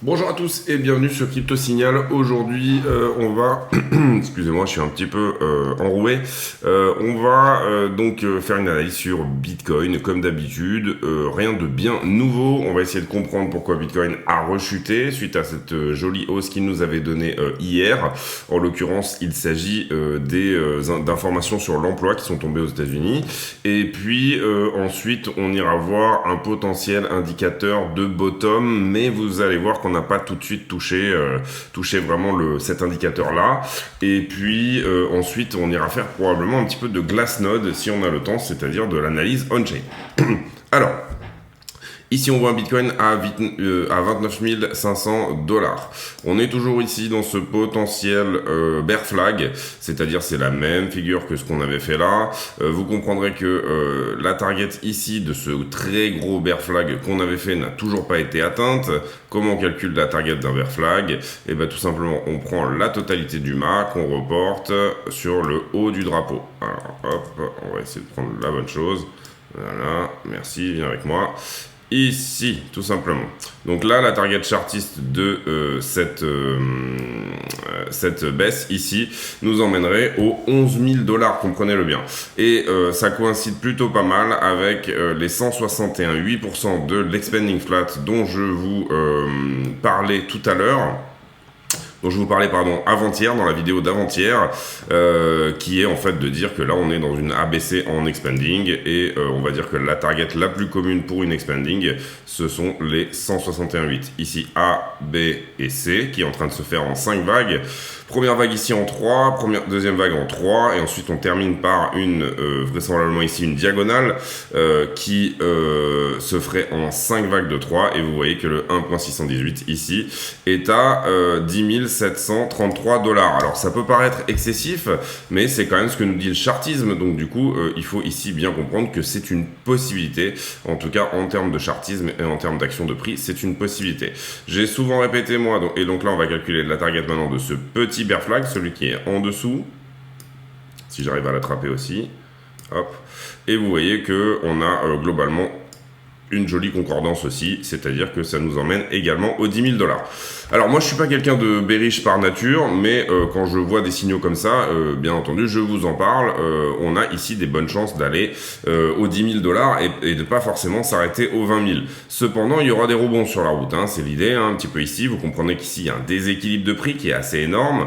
Bonjour à tous et bienvenue sur Crypto Signal. Aujourd'hui, on va, excusez-moi, je suis un petit peu enroué. On va donc faire une analyse sur Bitcoin, comme d'habitude. Rien de bien nouveau. On va essayer de comprendre pourquoi Bitcoin a rechuté suite à cette jolie hausse qu'il nous avait donnée hier. En l'occurrence, il s'agit d'informations sur l'emploi qui sont tombées aux États-Unis. Et puis ensuite, on ira voir un potentiel indicateur de bottom, mais vous allez voir qu'on n'a pas tout de suite touché vraiment cet indicateur-là. Et puis ensuite, on ira faire probablement un petit peu de Glassnode si on a le temps, c'est-à-dire de l'analyse on-chain. Alors, ici, on voit un Bitcoin à 29 500 $. On est toujours ici dans ce potentiel bear flag, c'est-à-dire c'est la même figure que ce qu'on avait fait là. Vous comprendrez que la target ici de ce très gros bear flag qu'on avait fait n'a toujours pas été atteinte. Comment on calcule la target d'un bear flag? Et bien tout simplement, on prend la totalité du mât qu'on reporte sur le haut du drapeau. Alors hop, on va essayer de prendre la bonne chose. Voilà, merci, viens avec moi. Ici, tout simplement. Donc là, la target chartiste de cette baisse ici nous emmènerait aux 11 000 $, comprenez-le bien. Et ça coïncide plutôt pas mal avec les 161,8% de l'expanding flat dont je vous parlais tout à l'heure. Dont je vous parlais avant-hier, dans la vidéo d'avant-hier, qui est en fait de dire que là on est dans une ABC en expanding et on va dire que la target la plus commune pour une expanding, ce sont les 161,8. Ici A, B et C qui est en train de se faire en 5 vagues. Première vague ici en 3, deuxième vague en 3, et ensuite on termine par vraisemblablement ici une diagonale qui se ferait en 5 vagues de 3, et vous voyez que le 1.618 ici est à 10 733 $. Alors ça peut paraître excessif, mais c'est quand même ce que nous dit le chartisme, donc du coup il faut ici bien comprendre que c'est une possibilité, en tout cas en termes de chartisme et en termes d'action de prix, c'est une possibilité. J'ai souvent répété moi, et donc là on va calculer la target maintenant de ce petit bear flag, celui qui est en dessous, si j'arrive à l'attraper aussi, hop, et vous voyez que on a globalement une jolie concordance aussi, c'est-à-dire que ça nous emmène également aux 10 000 $. Alors moi je suis pas quelqu'un de bearish par nature, mais quand je vois des signaux comme ça, bien entendu je vous en parle, on a ici des bonnes chances d'aller aux 10 000 $ et de pas forcément s'arrêter aux 20 000. Cependant il y aura des rebonds sur la route, hein, c'est l'idée, hein, un petit peu ici, vous comprenez qu'ici il y a un déséquilibre de prix qui est assez énorme,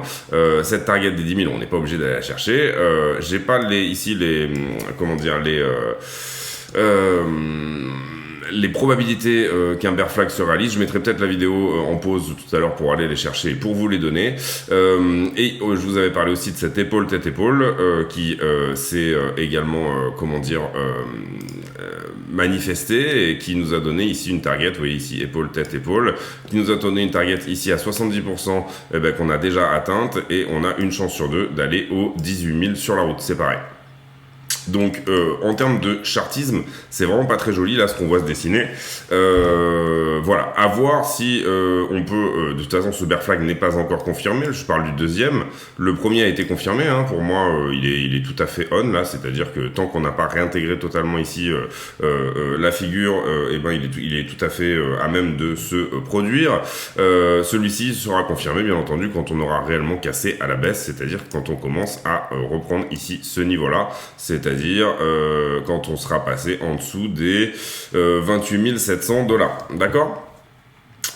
cette target des 10 000 on n'est pas obligé d'aller la chercher, j'ai pas les probabilités qu'un bear flag se réalise. Je mettrai peut-être la vidéo en pause tout à l'heure pour aller les chercher et pour vous les donner. Et je vous avais parlé aussi de cette épaule tête-épaule qui s'est également manifestée et qui nous a donné ici une target, vous voyez ici épaule tête-épaule, qui nous a donné une target ici à 70% qu'on a déjà atteinte, et on a une chance sur deux d'aller aux 18 000 sur la route, c'est pareil. Donc en termes de chartisme, c'est vraiment pas très joli là ce qu'on voit se dessiner. Voilà, à voir si on peut. De toute façon, ce bear flag n'est pas encore confirmé. Je parle du deuxième. Le premier a été confirmé. Hein, pour moi, il est tout à fait on là, c'est-à-dire que tant qu'on n'a pas réintégré totalement ici la figure, il est tout à fait à même de se produire. Celui-ci sera confirmé, bien entendu, quand on aura réellement cassé à la baisse, c'est-à-dire quand on commence à reprendre ici ce niveau-là, c'est-à-dire quand on sera passé en dessous des 28 700 $. D'accord ?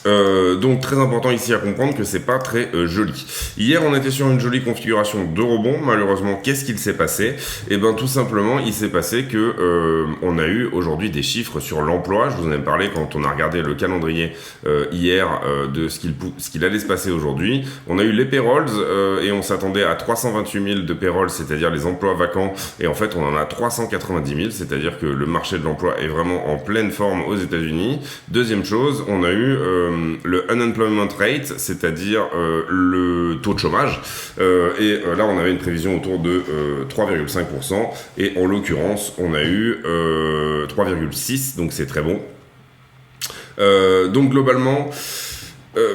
Donc très important ici à comprendre que c'est pas très joli. Hier on était sur une jolie configuration de rebond. Malheureusement, qu'est-ce qu'il s'est passé? Et bien tout simplement il s'est passé que on a eu aujourd'hui des chiffres sur l'emploi. Je vous en ai parlé quand on a regardé le calendrier hier de ce qu'il allait se passer aujourd'hui. On a eu les payrolls et on s'attendait à 328 000 de payrolls, c'est-à-dire les emplois vacants, et en fait on en a 390 000, c'est-à-dire que le marché de l'emploi est vraiment en pleine forme aux États-Unis. Deuxième chose, on a eu le unemployment rate, c'est-à-dire le taux de chômage, et là on avait une prévision autour de 3,5%, et en l'occurrence on a eu 3,6%, donc c'est très bon. Donc globalement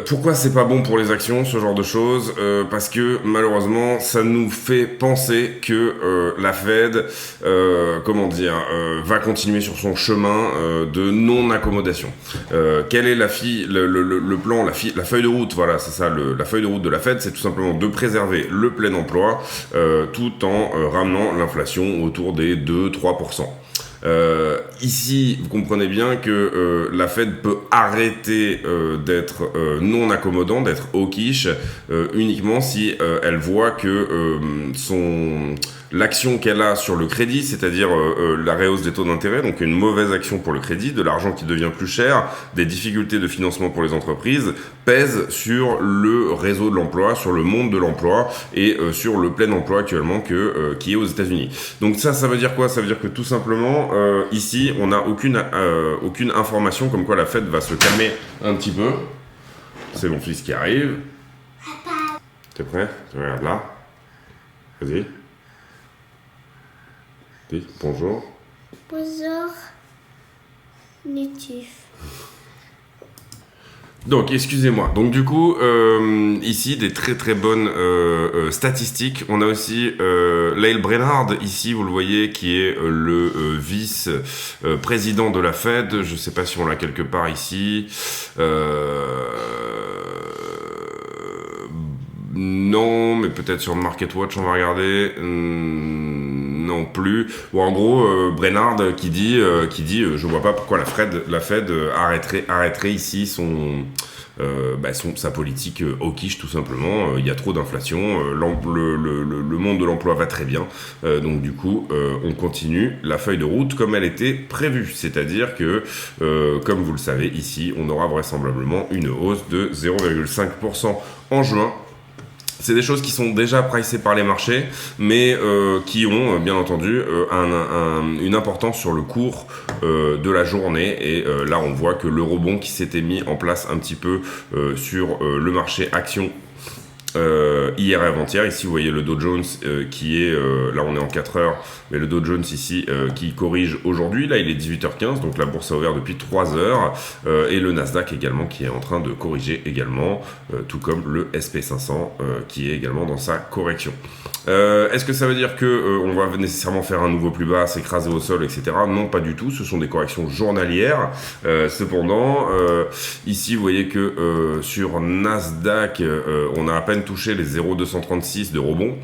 Pourquoi c'est pas bon pour les actions, ce genre de choses? Parce que malheureusement, ça nous fait penser que la Fed, va continuer sur son chemin de non-accommodation. Quel est le plan, la feuille de route? Voilà, c'est ça. La feuille de route de la Fed, c'est tout simplement de préserver le plein emploi tout en ramenant l'inflation autour des 2-3%. Ici, vous comprenez bien que la Fed peut arrêter d'être non accommodant, d'être hawkish, uniquement si elle voit que l'action qu'elle a sur le crédit, c'est-à-dire la rehausse des taux d'intérêt, donc une mauvaise action pour le crédit, de l'argent qui devient plus cher, des difficultés de financement pour les entreprises, pèse sur le réseau de l'emploi, sur le monde de l'emploi et sur le plein emploi actuellement qui est aux États-Unis. Donc ça veut dire quoi? Ça veut dire que tout simplement, ici, on n'a aucune information comme quoi la Fed va se calmer un petit peu. C'est mon fils qui arrive. T'es prêt? Tu regardes là. Vas-y. Dis bonjour. Bonjour, Natif. Donc, excusez-moi. Donc, du coup, ici, des très très bonnes statistiques. On a aussi Lael Brainard, ici, vous le voyez, qui est le vice-président de la Fed. Je ne sais pas si on l'a quelque part ici. Non, mais peut-être sur Market Watch, on va regarder. Non plus. Bon, en gros, Brainard qui dit, je vois pas pourquoi la Fed arrêterait ici sa politique hawkish, tout simplement. Il y a trop d'inflation, le monde de l'emploi va très bien, donc du coup on continue la feuille de route comme elle était prévue, c'est-à-dire que comme vous le savez ici, on aura vraisemblablement une hausse de 0,5% en juin. C'est des choses qui sont déjà pricées par les marchés, mais qui ont bien entendu une importance sur le cours de la journée. Et là, on voit que le rebond qui s'était mis en place un petit peu sur le marché action hier et avant-hier. Ici, vous voyez le Dow Jones qui est, là on est en 4 heures, mais le Dow Jones ici qui corrige aujourd'hui. Là, il est 18h15, donc la bourse a ouvert depuis 3 heures. Et le Nasdaq également qui est en train de corriger également, tout comme le SP500 qui est également dans sa correction. Est-ce que ça veut dire que on va nécessairement faire un nouveau plus bas, s'écraser au sol, etc. Non, pas du tout. Ce sont des corrections journalières. Cependant, ici, vous voyez que sur Nasdaq, on a à peine touché les 0,236 de rebond.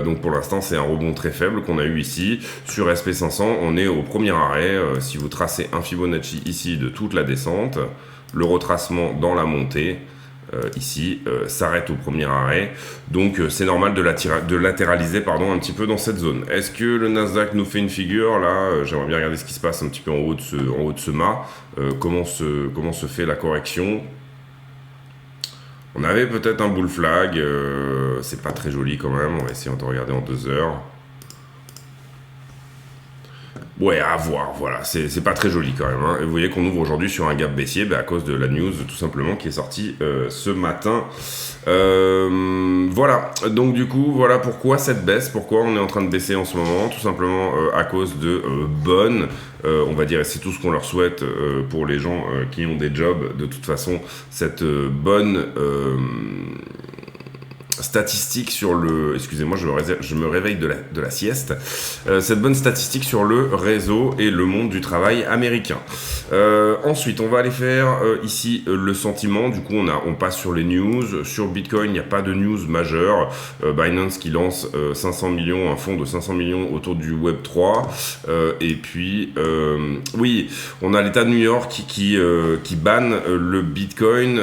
Donc pour l'instant, c'est un rebond très faible qu'on a eu ici. Sur SP500, on est au premier arrêt. Si vous tracez un Fibonacci ici de toute la descente, le retracement dans la montée, ici, s'arrête au premier arrêt. Donc c'est normal de latéraliser un petit peu dans cette zone. Est-ce que le Nasdaq nous fait une figure? Là, j'aimerais bien regarder ce qui se passe un petit peu en haut de ce mât. Comment se fait la correction? On avait peut-être un bull flag, c'est pas très joli quand même, on va essayer de regarder en 2 heures. Ouais, à voir, voilà, c'est pas très joli quand même. Hein. Et vous voyez qu'on ouvre aujourd'hui sur un gap baissier à cause de la news tout simplement qui est sortie ce matin. Voilà, donc du coup, voilà pourquoi cette baisse, pourquoi on est en train de baisser en ce moment, tout simplement à cause de bonnes, on va dire, et c'est tout ce qu'on leur souhaite pour les gens qui ont des jobs, de toute façon, cette bonne statistique sur le... Excusez-moi, je me réveille de la sieste. Cette bonne statistique sur le réseau et le monde du travail américain. Ensuite, on va aller faire ici le sentiment. Du coup, on passe sur les news. Sur Bitcoin, il n'y a pas de news majeure. Binance qui lance 500 millions, un fonds de 500 millions autour du Web3. Et puis, oui, on a l'État de New York qui banne le Bitcoin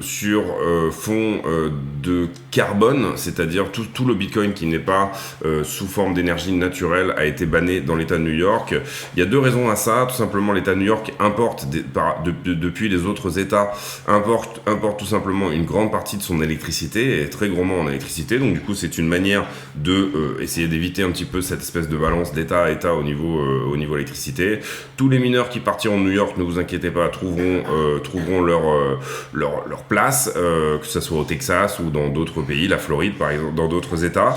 sur fond de carbone, c'est-à-dire tout le Bitcoin qui n'est pas sous forme d'énergie naturelle a été banné dans l'État de New York. Il y a 2 raisons à ça. Tout simplement, l'État de New York importe depuis les autres États, importe tout simplement une grande partie de son électricité, et très grandement en électricité. Donc du coup, c'est une manière de essayer d'éviter un petit peu cette espèce de balance d'État à État au niveau électricité. Tous les mineurs qui partiront de New York, ne vous inquiétez pas, trouveront leur place, que ce soit au Texas ou dans d'autres pays, la Floride par exemple, dans d'autres États.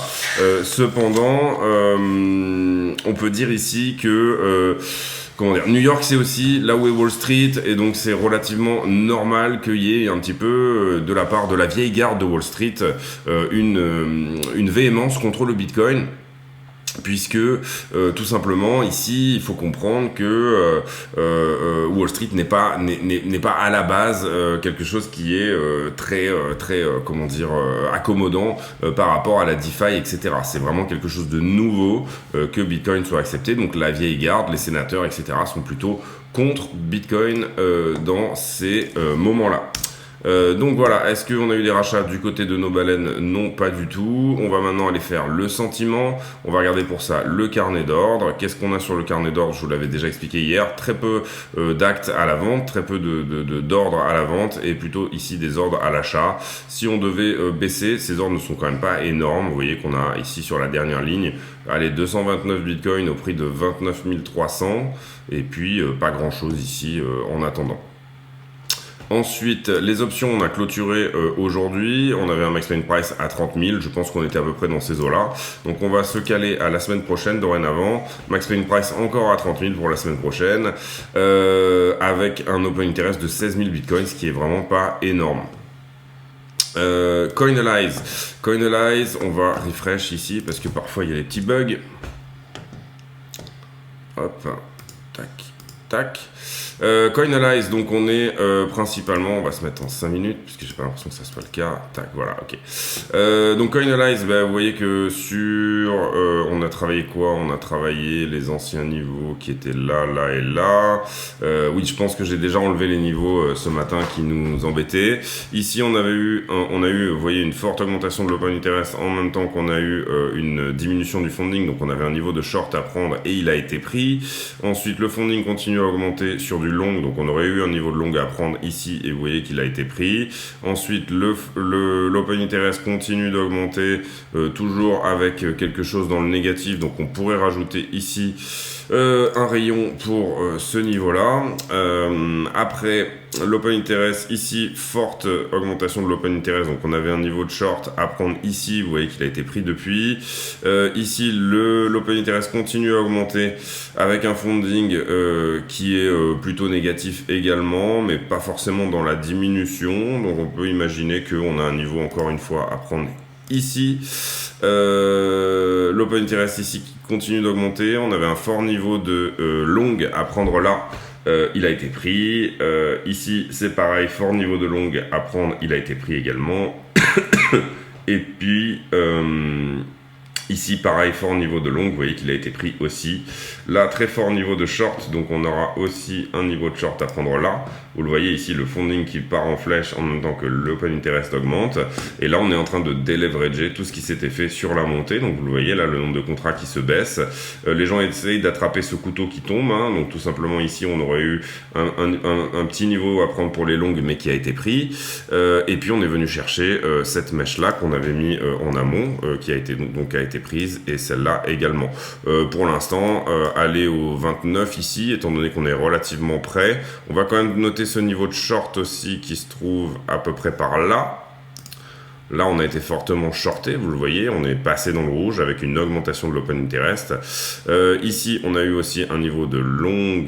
Cependant, on peut dire ici que comment dire, New York, c'est aussi là où est Wall Street, et donc c'est relativement normal qu'il y ait un petit peu, de la part de la vieille garde de Wall Street, une véhémence contre le Bitcoin. Puisque tout simplement ici il faut comprendre que Wall Street n'est pas à la base quelque chose qui est très comment dire accommodant par rapport à la DeFi, etc. C'est vraiment quelque chose de nouveau que Bitcoin soit accepté. Donc la vieille garde, les sénateurs, etc. sont plutôt contre Bitcoin dans ces moments-là. Donc voilà, est-ce qu'on a eu des rachats du côté de nos baleines? Non, pas du tout. On va maintenant aller faire le sentiment. On va regarder pour ça le carnet d'ordre. Qu'est-ce qu'on a sur le carnet d'ordre? Je vous l'avais déjà expliqué hier. Très peu d'actes à la vente, très peu d'ordres à la vente et plutôt ici des ordres à l'achat. Si on devait baisser, ces ordres ne sont quand même pas énormes. Vous voyez qu'on a ici sur la dernière ligne, allez, 229 bitcoins au prix de 29 300 et puis pas grand-chose ici en attendant. Ensuite, les options, on a clôturé aujourd'hui. On avait un max paying price à 30 000. Je pense qu'on était à peu près dans ces eaux-là. Donc, on va se caler à la semaine prochaine, dorénavant. Max paying price encore à 30 000 pour la semaine prochaine. Avec un open interest de 16 000 bitcoins, ce qui est vraiment pas énorme. Coinalyze, on va refresh ici parce que parfois il y a des petits bugs. Hop, tac, tac. Coinalyze, donc on est principalement, on va se mettre en 5 minutes puisque j'ai pas l'impression que ça soit le cas. Tac, voilà, ok. Donc Coinalyze, vous voyez que sur, on a travaillé quoi? On a travaillé les anciens niveaux qui étaient là, là et là. Oui, je pense que j'ai déjà enlevé les niveaux ce matin qui nous embêtaient. Ici, on a eu, vous voyez, une forte augmentation de l'open interest en même temps qu'on a eu une diminution du funding. Donc on avait un niveau de short à prendre et il a été pris. Ensuite, le funding continue à augmenter sur du long, donc on aurait eu un niveau de long à prendre ici et vous voyez qu'il a été pris. Ensuite l'open interest continue d'augmenter, toujours avec quelque chose dans le négatif, donc on pourrait rajouter ici un rayon pour ce niveau là. Après l'open interest ici, forte augmentation de l'open interest, donc on avait un niveau de short à prendre ici, vous voyez qu'il a été pris depuis. Ici l'open interest continue à augmenter avec un funding qui est plutôt négatif également, mais pas forcément dans la diminution, donc on peut imaginer qu'on a un niveau encore une fois à prendre ici. L'open interest ici qui continue d'augmenter, on avait un fort niveau de long à prendre là, il a été pris. Ici c'est pareil, fort niveau de long à prendre, il a été pris également. Et puis ici pareil, fort niveau de long, vous voyez qu'il a été pris aussi. Là, très fort niveau de short, donc on aura aussi un niveau de short à prendre là. Vous le voyez ici, le funding qui part en flèche en même temps que l'open interest augmente. Et là, on est en train de déleverager tout ce qui s'était fait sur la montée. Donc vous le voyez là, le nombre de contrats qui se baisse. Les gens essayent d'attraper ce couteau qui tombe. Donc tout simplement ici, on aurait eu un petit niveau à prendre pour les longues, mais qui a été pris. Et puis on est venu chercher cette mèche là qu'on avait mis en amont, qui a été prise, et celle-là également. Pour l'instant, aller au 29 ici, étant donné qu'on est relativement près. On va quand même noter ce niveau de short aussi qui se trouve à peu près par là. Là, on a été fortement shorté, vous le voyez, on est passé dans le rouge avec une augmentation de l'open interest. Ici, on a eu aussi un niveau de long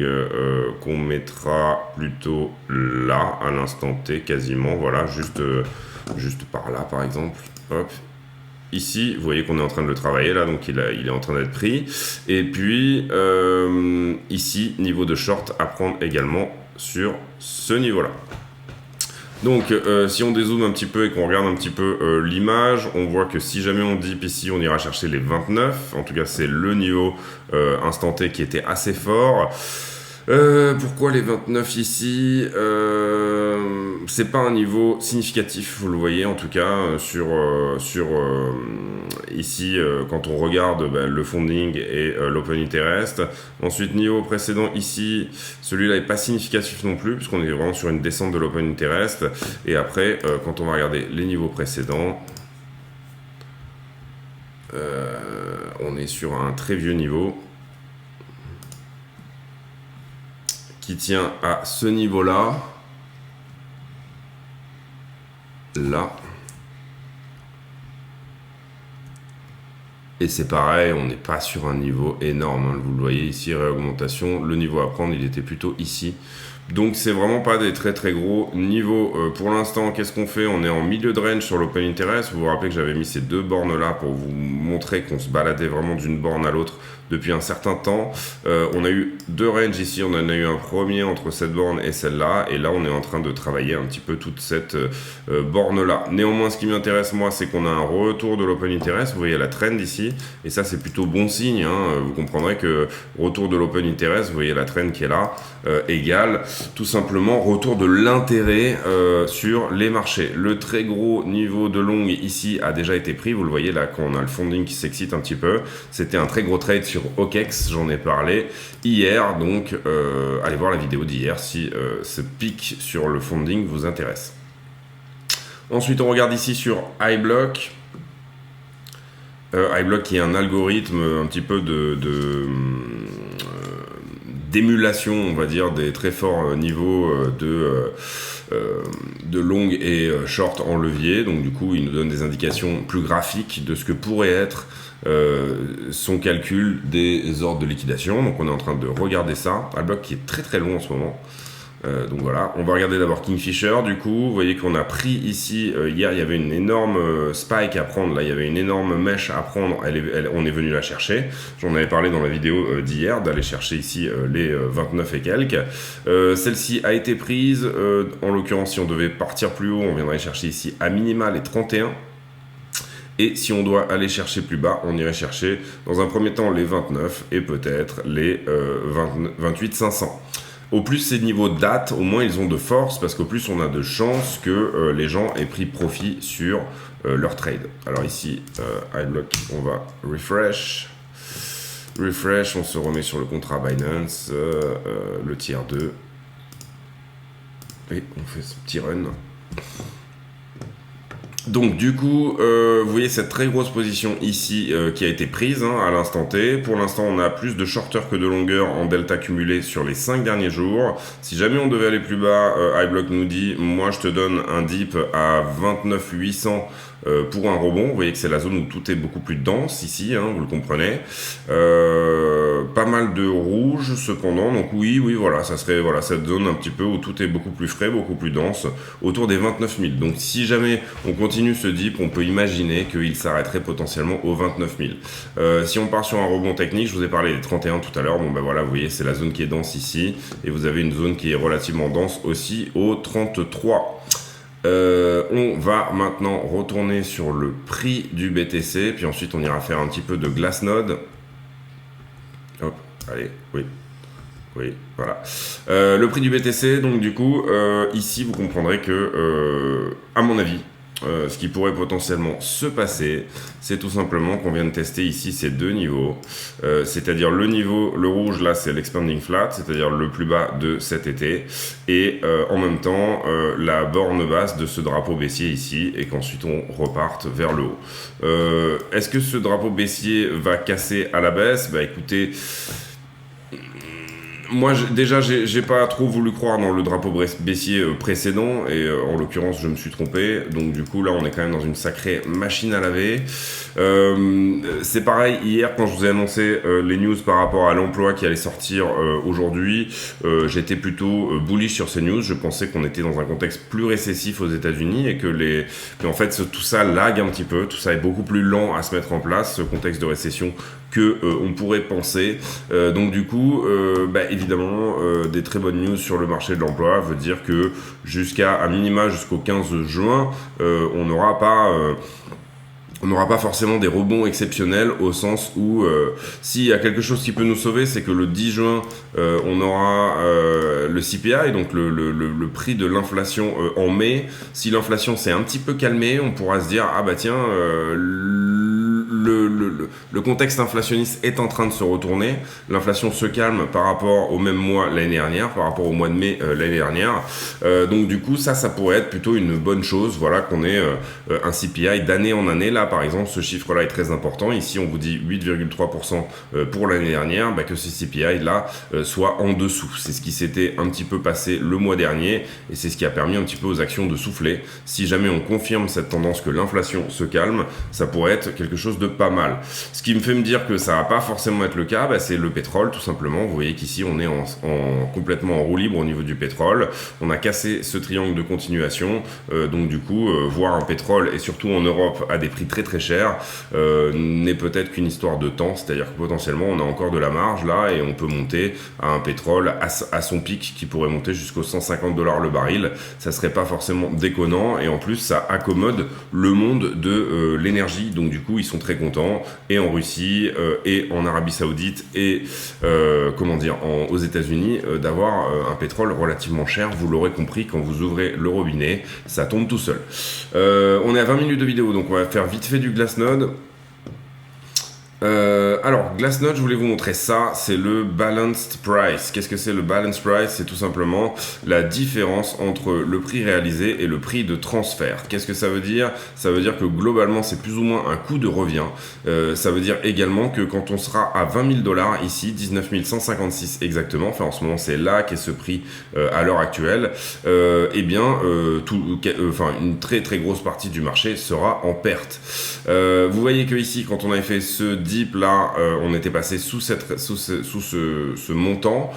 qu'on mettra plutôt là, à l'instant T, quasiment, voilà, juste par là, par exemple. Hop. Ici, vous voyez qu'on est en train de le travailler là, donc il est en train d'être pris. Et puis, ici, niveau de short à prendre également sur ce niveau-là. Donc, si on dézoome un petit peu et qu'on regarde un petit peu l'image, on voit que si jamais on dip ici, on ira chercher les 29. En tout cas, c'est le niveau instant T qui était assez fort. Pourquoi les 29 ici? C'est pas un niveau significatif, vous le voyez en tout cas ici quand on regarde le funding et l'open interest. Ensuite, niveau précédent ici, celui-là est pas significatif non plus puisqu'on est vraiment sur une descente de l'open interest. Et après, quand on va regarder les niveaux précédents, on est sur un très vieux niveau qui tient à ce niveau-là, là, Et c'est pareil, on n'est pas sur un niveau énorme, hein. Vous le voyez ici, réaugmentation, le niveau à prendre, il était plutôt ici. Donc c'est vraiment pas des très très gros niveaux. Pour l'instant, qu'est-ce qu'on fait? On est en milieu de range sur l'Open Interest. Vous vous rappelez que j'avais mis ces deux bornes là pour vous montrer qu'on se baladait vraiment d'une borne à l'autre depuis un certain temps. On a eu deux ranges ici, on en a eu un premier entre cette borne et celle-là, et là on est en train de travailler un petit peu toute cette borne-là. Néanmoins, ce qui m'intéresse moi, c'est qu'on a un retour de l'Open Interest. Vous voyez la trend ici, et ça c'est plutôt bon signe, hein. Vous comprendrez que retour de l'Open Interest, vous voyez la trend qui est là, égale tout simplement retour de l'intérêt sur les marchés. Le très gros niveau de long ici a déjà été pris, vous le voyez là quand on a le funding qui s'excite un petit peu. C'était un très gros trade sur OKEX, j'en ai parlé hier, donc allez voir la vidéo d'hier si ce pic sur le funding vous intéresse. Ensuite on regarde ici sur iBlock. iBlock qui est un algorithme un petit peu d'émulation, on va dire, des très forts niveaux de long et short en levier. Donc du coup, il nous donne des indications plus graphiques de ce que pourrait être son calcul des ordres de liquidation. Donc on est en train de regarder ça. iBlock qui est très très long en ce moment. Donc voilà, on va regarder d'abord Kingfisher. Du coup, vous voyez qu'on a pris ici, hier il y avait une énorme spike à prendre, là il y avait une énorme mèche à prendre, on est venu la chercher. J'en avais parlé dans la vidéo d'hier, d'aller chercher ici les 29 et quelques. Celle-ci a été prise, en l'occurrence si on devait partir plus haut, on viendrait chercher ici à minima les 31. Et si on doit aller chercher plus bas, on irait chercher dans un premier temps les 29 et peut-être les 28 500. Au plus ces niveaux datent, au moins ils ont de force, parce qu'au plus on a de chances que les gens aient pris profit sur leur trade. Alors ici, iBlock, on va refresh. Refresh, on se remet sur le contrat Binance, le tier 2. Et on fait ce petit run. Donc du coup, vous voyez cette très grosse position ici qui a été prise à l'instant T. Pour l'instant, on a plus de shorter que de longueur en delta cumulé sur les 5 derniers jours. Si jamais on devait aller plus bas, iBlock nous dit, moi je te donne un dip à 29 800 pour un rebond. Vous voyez que c'est la zone où tout est beaucoup plus dense ici, vous le comprenez. Pas mal de rouge cependant, donc oui, voilà, ça serait cette zone un petit peu où tout est beaucoup plus frais, beaucoup plus dense, autour des 29 000. Donc si jamais on continue ce dip, on peut imaginer qu'il s'arrêterait potentiellement aux 29 000. Si on part sur un rebond technique, je vous ai parlé des 31 tout à l'heure, bon ben voilà, vous voyez c'est la zone qui est dense ici, et vous avez une zone qui est relativement dense aussi au 33. On va maintenant retourner sur le prix du BTC, puis ensuite on ira faire un petit peu de Glassnode. Hop, allez, oui, voilà. Le prix du BTC, donc du coup, ici vous comprendrez que, à mon avis, ce qui pourrait potentiellement se passer, c'est tout simplement qu'on vient de tester ici ces deux niveaux, c'est-à-dire le niveau, le rouge là c'est l'expanding flat, c'est-à-dire le plus bas de cet été, et en même temps la borne basse de ce drapeau baissier ici, et qu'ensuite on reparte vers le haut. Est-ce que ce drapeau baissier va casser à la baisse? Bah écoutez, moi, déjà, j'ai pas trop voulu croire dans le drapeau baissier précédent, et en l'occurrence, je me suis trompé. Donc, du coup, là, on est quand même dans une sacrée machine à laver. C'est pareil, hier, quand je vous ai annoncé les news par rapport à l'emploi qui allait sortir aujourd'hui, j'étais plutôt bullish sur ces news. Je pensais qu'on était dans un contexte plus récessif aux États-Unis et que en fait, tout ça lag un petit peu. Tout ça est beaucoup plus lent à se mettre en place, ce contexte de récession, que on pourrait penser. Donc, du coup, évidemment, des très bonnes news sur le marché de l'emploi veut dire que à minima jusqu'au 15 juin, on n'aura pas forcément des rebonds exceptionnels, au sens où s'il y a quelque chose qui peut nous sauver, c'est que le 10 juin, on aura le CPI, donc le prix de l'inflation en mai. Si l'inflation s'est un petit peu calmée, on pourra se dire, ah bah tiens, le contexte inflationniste est en train de se retourner. L'inflation se calme par rapport au même mois l'année dernière, par rapport au mois de mai l'année dernière. Donc du coup, ça pourrait être plutôt une bonne chose. Voilà, qu'on ait un CPI d'année en année. Là, par exemple, ce chiffre-là est très important. Ici, on vous dit 8,3% pour l'année dernière. Que ce CPI-là soit en dessous. C'est ce qui s'était un petit peu passé le mois dernier, et c'est ce qui a permis un petit peu aux actions de souffler. Si jamais on confirme cette tendance que l'inflation se calme, ça pourrait être quelque chose de pas mal. Ce qui me fait me dire que ça va pas forcément être le cas, bah, c'est le pétrole tout simplement. Vous voyez qu'ici on est complètement en roue libre au niveau du pétrole. On a cassé ce triangle de continuation, donc du coup voir un pétrole et surtout en Europe à des prix très très chers n'est peut-être qu'une histoire de temps, c'est-à-dire que potentiellement on a encore de la marge là et on peut monter à un pétrole à son pic qui pourrait monter jusqu'aux 150 $ le baril. Ça serait pas forcément déconnant et en plus ça accommode le monde de l'énergie, donc du coup ils sont très contents, et en Russie et en Arabie Saoudite et aux États-Unis d'avoir un pétrole relativement cher. Vous l'aurez compris, quand vous ouvrez le robinet ça tombe tout seul. On est à 20 minutes de vidéo, donc on va faire vite fait du Glassnode. Alors, Glassnode, je voulais vous montrer ça, c'est le Balanced Price. Qu'est-ce que c'est le Balanced Price? C'est tout simplement la différence entre le prix réalisé et le prix de transfert. Qu'est-ce que ça veut dire? Ça veut dire que globalement, c'est plus ou moins un coût de revient. Ça veut dire également que quand on sera à 20 000 $, ici, 19 156 exactement, enfin en ce moment c'est là qu'est ce prix à l'heure actuelle, une très très grosse partie du marché sera en perte. Vous voyez que ici, quand on avait fait ce dip là, on était passé sous ce montant.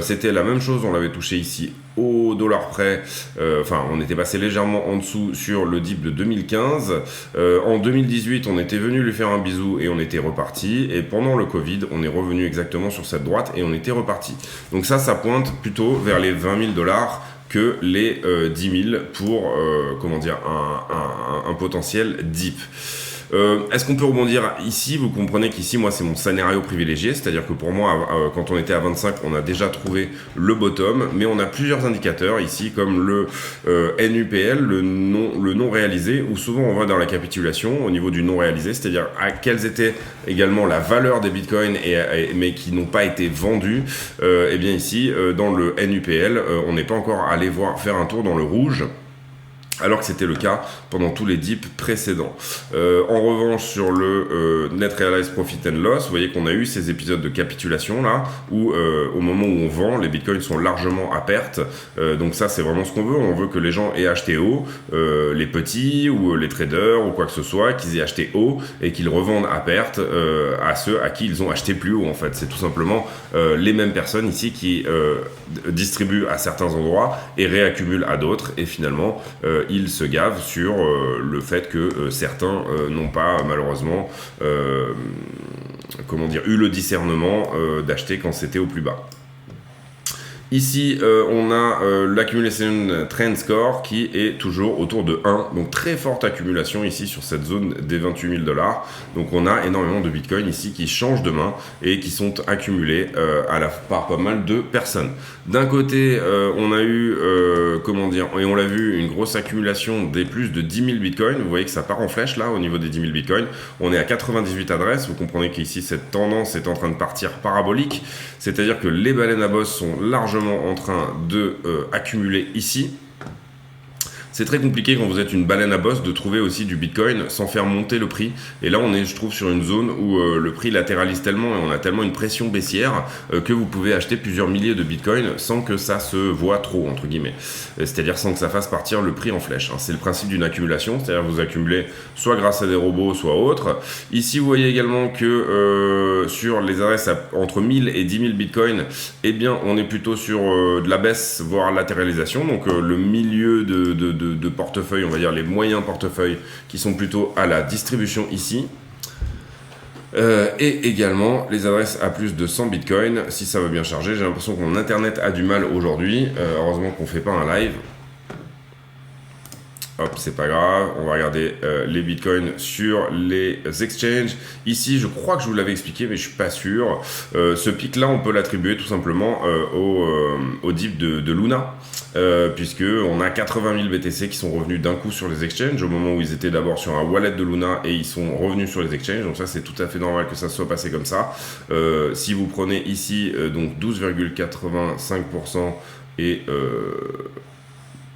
C'était la même chose, on l'avait touché ici au dollar près, on était passé légèrement en dessous sur le dip de 2015. En 2018, on était venu lui faire un bisou et on était reparti. Et pendant le Covid, on est revenu exactement sur cette droite et on était reparti. Donc ça pointe plutôt vers les 20 000 $ que les 10 000 pour un potentiel dip. Est-ce qu'on peut rebondir ici? Vous comprenez qu'ici, moi, c'est mon scénario privilégié, c'est-à-dire que pour moi, quand on était à 25, on a déjà trouvé le bottom, mais on a plusieurs indicateurs ici, comme le NUPL, le non réalisé, où souvent on va dans la capitulation au niveau du non réalisé, c'est-à-dire à quelles étaient également la valeur des bitcoins, mais qui n'ont pas été vendus. Et bien ici, dans le NUPL, on n'est pas encore allé faire un tour dans le rouge, alors que c'était le cas pendant tous les dips précédents. En revanche, sur le Net Realized Profit and Loss, vous voyez qu'on a eu ces épisodes de capitulation là, où au moment où on vend, les bitcoins sont largement à perte. Donc ça, c'est vraiment ce qu'on veut. On veut que les gens aient acheté haut, les petits ou les traders ou quoi que ce soit, qu'ils aient acheté haut et qu'ils revendent à perte à ceux à qui ils ont acheté plus haut. En fait, c'est tout simplement les mêmes personnes ici qui distribuent à certains endroits et réaccumulent à d'autres, et finalement ils se gavent sur le fait que certains n'ont pas malheureusement eu le discernement d'acheter quand c'était au plus bas. Ici, on a l'accumulation trend score qui est toujours autour de 1. Donc très forte accumulation ici sur cette zone des 28 000 $. Donc on a énormément de bitcoins ici qui changent de main et qui sont accumulés par pas mal de personnes. D'un côté, on a eu, et on l'a vu, une grosse accumulation des plus de 10 000 bitcoins. Vous voyez que ça part en flèche là au niveau des 10 000 bitcoins. On est à 98 adresses. Vous comprenez qu'ici, cette tendance est en train de partir parabolique. C'est-à-dire que les baleines à bosse sont largement en train de accumuler ici. C'est très compliqué quand vous êtes une baleine à bosse de trouver aussi du bitcoin sans faire monter le prix. Et là, on est, je trouve, sur une zone où le prix latéralise tellement et on a tellement une pression baissière que vous pouvez acheter plusieurs milliers de bitcoins sans que ça se voit trop, entre guillemets. C'est-à-dire sans que ça fasse partir le prix en flèche. C'est le principe d'une accumulation, c'est-à-dire que vous accumulez soit grâce à des robots, soit autres. Ici, vous voyez également que sur les adresses entre 1000 et 10 000 bitcoins, eh bien, on est plutôt sur de la baisse, voire latéralisation. Donc, le milieu de portefeuille, on va dire les moyens portefeuilles qui sont plutôt à la distribution ici. Et également les adresses à plus de 100 bitcoins si ça veut bien charger. J'ai l'impression que mon internet a du mal aujourd'hui. Heureusement qu'on fait pas un live. Hop, c'est pas grave, on va regarder les bitcoins sur les exchanges. Ici, je crois que je vous l'avais expliqué, mais je suis pas sûr. Ce pic-là, on peut l'attribuer tout simplement au dip de Luna, puisque on a 80 000 BTC qui sont revenus d'un coup sur les exchanges, au moment où ils étaient d'abord sur un wallet de Luna et ils sont revenus sur les exchanges. Donc ça, c'est tout à fait normal que ça soit passé comme ça. Si vous prenez ici, donc 12,85% et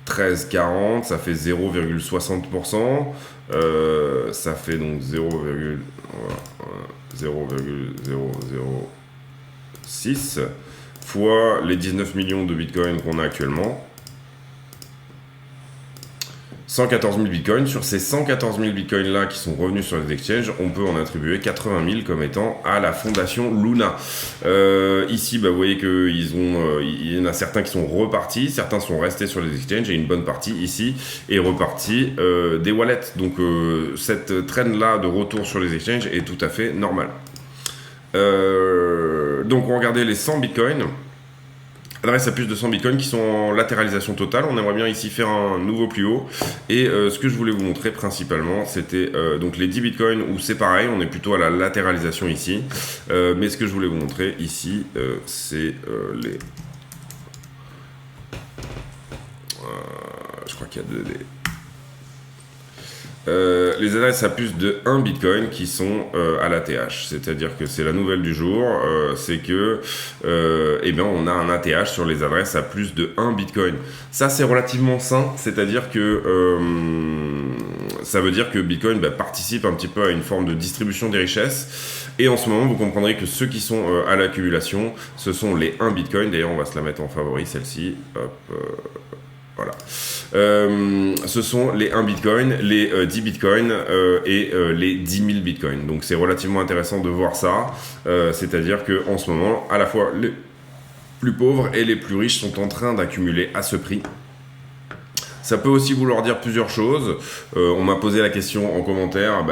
13,40, ça fait 0,60%, ça fait donc 0,006 fois les 19 millions de bitcoins qu'on a actuellement. 114 000 bitcoins. Sur ces 114 000 bitcoins là qui sont revenus sur les exchanges, on peut en attribuer 80 000 comme étant à la fondation Luna. Ici, vous voyez qu'il y en a certains qui sont repartis, certains sont restés sur les exchanges et une bonne partie ici est repartie des wallets. Donc cette trend là de retour sur les exchanges est tout à fait normale. Donc on va regarder les 100 bitcoins. Adresse à plus de 100 bitcoins qui sont en latéralisation totale. On aimerait bien ici faire un nouveau plus haut. Et ce que je voulais vous montrer principalement, c'était donc les 10 bitcoins où c'est pareil, on est plutôt à la latéralisation ici. Mais ce que je voulais vous montrer ici, c'est les... je crois qu'il y a les adresses à plus de 1 bitcoin qui sont à l'ATH, c'est-à-dire que c'est la nouvelle du jour, c'est que on a un ATH sur les adresses à plus de 1 bitcoin. Ça c'est relativement sain, c'est-à-dire que ça veut dire que Bitcoin participe un petit peu à une forme de distribution des richesses, et en ce moment vous comprendrez que ceux qui sont à l'accumulation, ce sont les 1 bitcoin. D'ailleurs on va se la mettre en favori celle-ci, hop, voilà. Ce sont les 1 bitcoin, les 10 bitcoin et les 10 000 bitcoin. Donc c'est relativement intéressant de voir ça. C'est-à-dire qu'en ce moment, à la fois les plus pauvres et les plus riches sont en train d'accumuler à ce prix. Ça peut aussi vouloir dire plusieurs choses. On m'a posé la question en commentaire,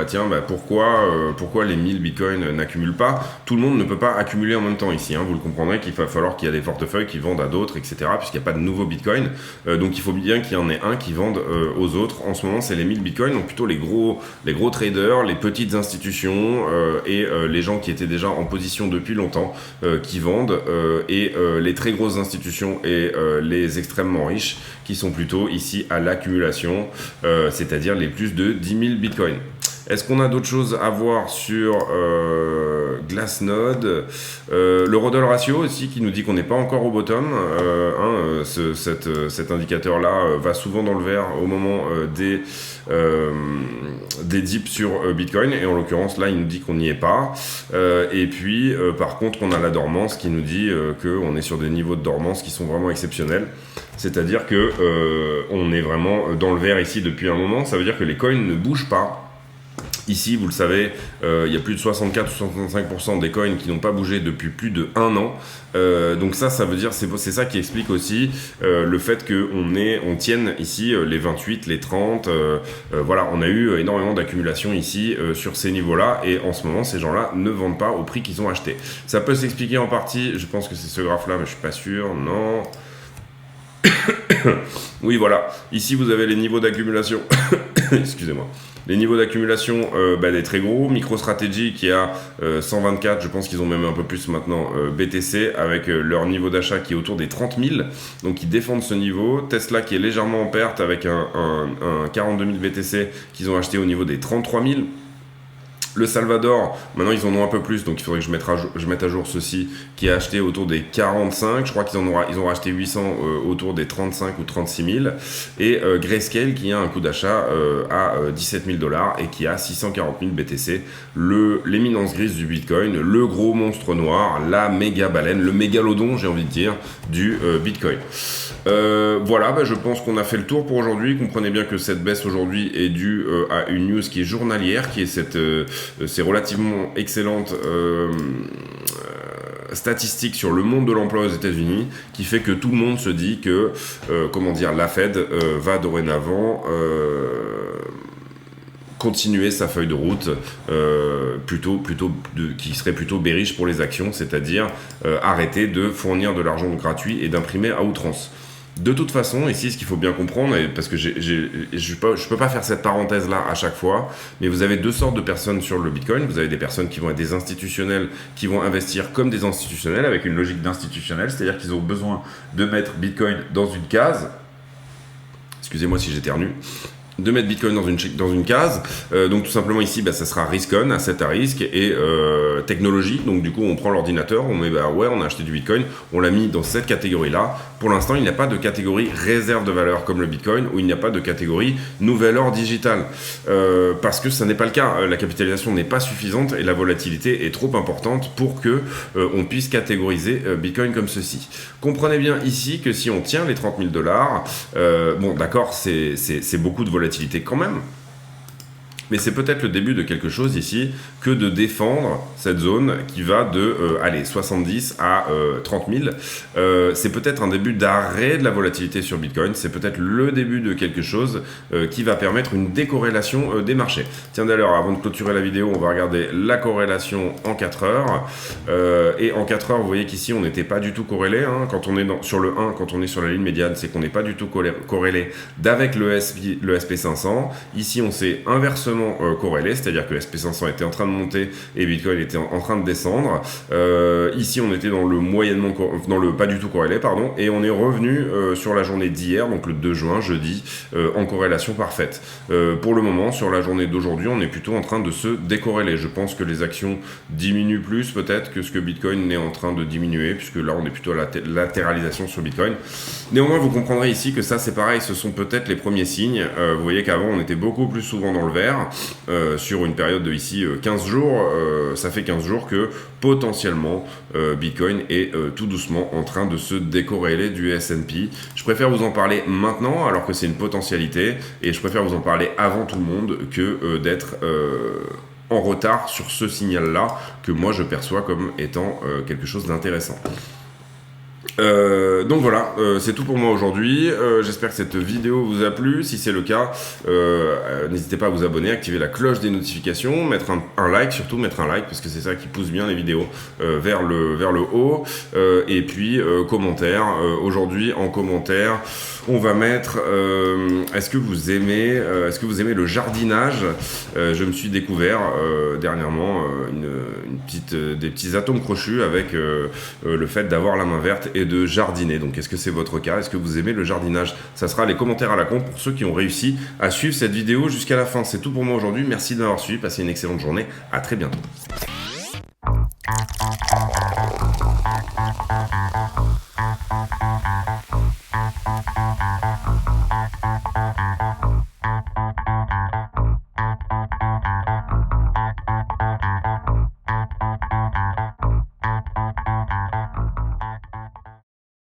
pourquoi les 1000 bitcoins n'accumulent pas? Tout le monde ne peut pas accumuler en même temps ici. Vous le comprendrez qu'il va falloir qu'il y ait des portefeuilles qui vendent à d'autres, etc. Puisqu'il n'y a pas de nouveaux bitcoins. Donc il faut bien qu'il y en ait un qui vende aux autres. En ce moment, c'est les 1000 bitcoins, donc plutôt les gros traders, les petites institutions et les gens qui étaient déjà en position depuis longtemps qui vendent. Et les très grosses institutions et les extrêmement riches qui sont plutôt ici à l'accumulation, c'est-à-dire les plus de 10 000 bitcoins. Est-ce qu'on a d'autres choses à voir sur Glassnode? Le Rodel Ratio aussi qui nous dit qu'on n'est pas encore au bottom. Cet indicateur-là va souvent dans le vert au moment des dips sur Bitcoin, et en l'occurrence là il nous dit qu'on n'y est pas. Et puis par contre on a la dormance qui nous dit qu'on est sur des niveaux de dormance qui sont vraiment exceptionnels. C'est-à-dire que on est vraiment dans le vert ici depuis un moment. Ça veut dire que les coins ne bougent pas. Ici, vous le savez, il y a plus de 64 ou 65% des coins qui n'ont pas bougé depuis plus de 1 an. Donc ça veut dire, c'est ça qui explique aussi le fait qu'on tienne ici les 28, les 30. Voilà, on a eu énormément d'accumulation ici sur ces niveaux-là. Et en ce moment, ces gens-là ne vendent pas au prix qu'ils ont acheté. Ça peut s'expliquer en partie, je pense que c'est ce graphe-là, mais je suis pas sûr, non... Oui, voilà. Ici, vous avez les niveaux d'accumulation. Excusez-moi. Les niveaux d'accumulation des très gros. MicroStrategy qui a 124, je pense qu'ils ont même un peu plus maintenant, BTC, avec leur niveau d'achat qui est autour des 30 000. Donc, ils défendent ce niveau. Tesla qui est légèrement en perte avec un 42 000 BTC qu'ils ont acheté au niveau des 33 000. Le Salvador, maintenant ils en ont un peu plus, donc il faudrait que je mette à jour ceci, qui a acheté autour des 45, je crois qu'ils ont racheté 800 autour des 35 ou 36 000, et Grayscale qui a un coût d'achat à 17 000 $ et qui a 640 000 BTC, l'éminence grise du Bitcoin, le gros monstre noir, la méga baleine, le mégalodon, j'ai envie de dire, du Bitcoin. Voilà, je pense qu'on a fait le tour pour aujourd'hui. Comprenez bien que cette baisse aujourd'hui est due à une news qui est journalière, qui est ces relativement excellentes statistiques sur le monde de l'emploi aux États-Unis, qui fait que tout le monde se dit que, la Fed va dorénavant continuer sa feuille de route qui serait plutôt bearish pour les actions, c'est-à-dire arrêter de fournir de l'argent gratuit et d'imprimer à outrance. De toute façon, ici, ce qu'il faut bien comprendre, parce que je peux pas faire cette parenthèse-là à chaque fois, mais vous avez deux sortes de personnes sur le Bitcoin. Vous avez des personnes qui vont être des institutionnels, qui vont investir comme des institutionnels, avec une logique d'institutionnel, c'est-à-dire qu'ils ont besoin de mettre Bitcoin dans une case. Excusez-moi si j'éternue. De mettre Bitcoin dans une case. Donc tout simplement ici, ça sera risk-on, asset à risque, et technologie. Donc du coup, on prend l'ordinateur, on met, on a acheté du Bitcoin, on l'a mis dans cette catégorie-là. Pour l'instant, il n'y a pas de catégorie réserve de valeur comme le Bitcoin, ou il n'y a pas de catégorie nouvelle or digital. Parce que ça n'est pas le cas. La capitalisation n'est pas suffisante et la volatilité est trop importante pour que on puisse catégoriser Bitcoin comme ceci. Comprenez bien ici que si on tient les 30 000 $, bon d'accord, c'est beaucoup de volatilité, volatilité quand même. Mais c'est peut-être le début de quelque chose ici que de défendre cette zone qui va de 70 à 30 000. C'est peut-être un début d'arrêt de la volatilité sur Bitcoin. C'est peut-être le début de quelque chose qui va permettre une décorrélation des marchés. Tiens d'ailleurs, avant de clôturer la vidéo, on va regarder la corrélation en 4 heures. Et en 4 heures, vous voyez qu'ici, on n'était pas du tout corrélé. Hein. Quand on est sur le 1, quand on est sur la ligne médiane, c'est qu'on n'est pas du tout corrélé d'avec le SP500. Ici, on s'est inversement corrélé, c'est-à-dire que le SP500 était en train de monter et Bitcoin était en train de descendre. Ici, on était dans le moyennement, pas du tout corrélé, pardon, et on est revenu sur la journée d'hier, donc le 2 juin, jeudi, en corrélation parfaite. Pour le moment, sur la journée d'aujourd'hui, on est plutôt en train de se décorréler. Je pense que les actions diminuent plus peut-être que ce que Bitcoin est en train de diminuer, puisque là, on est plutôt à la latéralisation sur Bitcoin. Néanmoins, vous comprendrez ici que ça, c'est pareil, ce sont peut-être les premiers signes. Vous voyez qu'avant, on était beaucoup plus souvent dans le vert. Sur une période de ici 15 jours, ça fait 15 jours que potentiellement Bitcoin est tout doucement en train de se décorréler du S&P. Je préfère vous en parler maintenant alors que c'est une potentialité et je préfère vous en parler avant tout le monde que d'être en retard sur ce signal-là que moi je perçois comme étant quelque chose d'intéressant. Donc voilà, c'est tout pour moi aujourd'hui. J'espère que cette vidéo vous a plu. Si c'est le cas, n'hésitez pas à vous abonner, activer la cloche des notifications, mettre un like, surtout mettre un like parce que c'est ça qui pousse bien les vidéos vers le haut. Et puis commentaire. Aujourd'hui en commentaire, on va mettre est-ce que vous aimez le jardinage. Je me suis découvert dernièrement des petits atomes crochus avec le fait d'avoir la main verte et de jardiner. Donc est-ce que c'est votre cas? Est-ce que vous aimez le jardinage? Ça sera les commentaires à la con pour ceux qui ont réussi à suivre cette vidéo jusqu'à la fin. C'est tout pour moi aujourd'hui. Merci de m'avoir suivi. Passez une excellente journée. À très bientôt.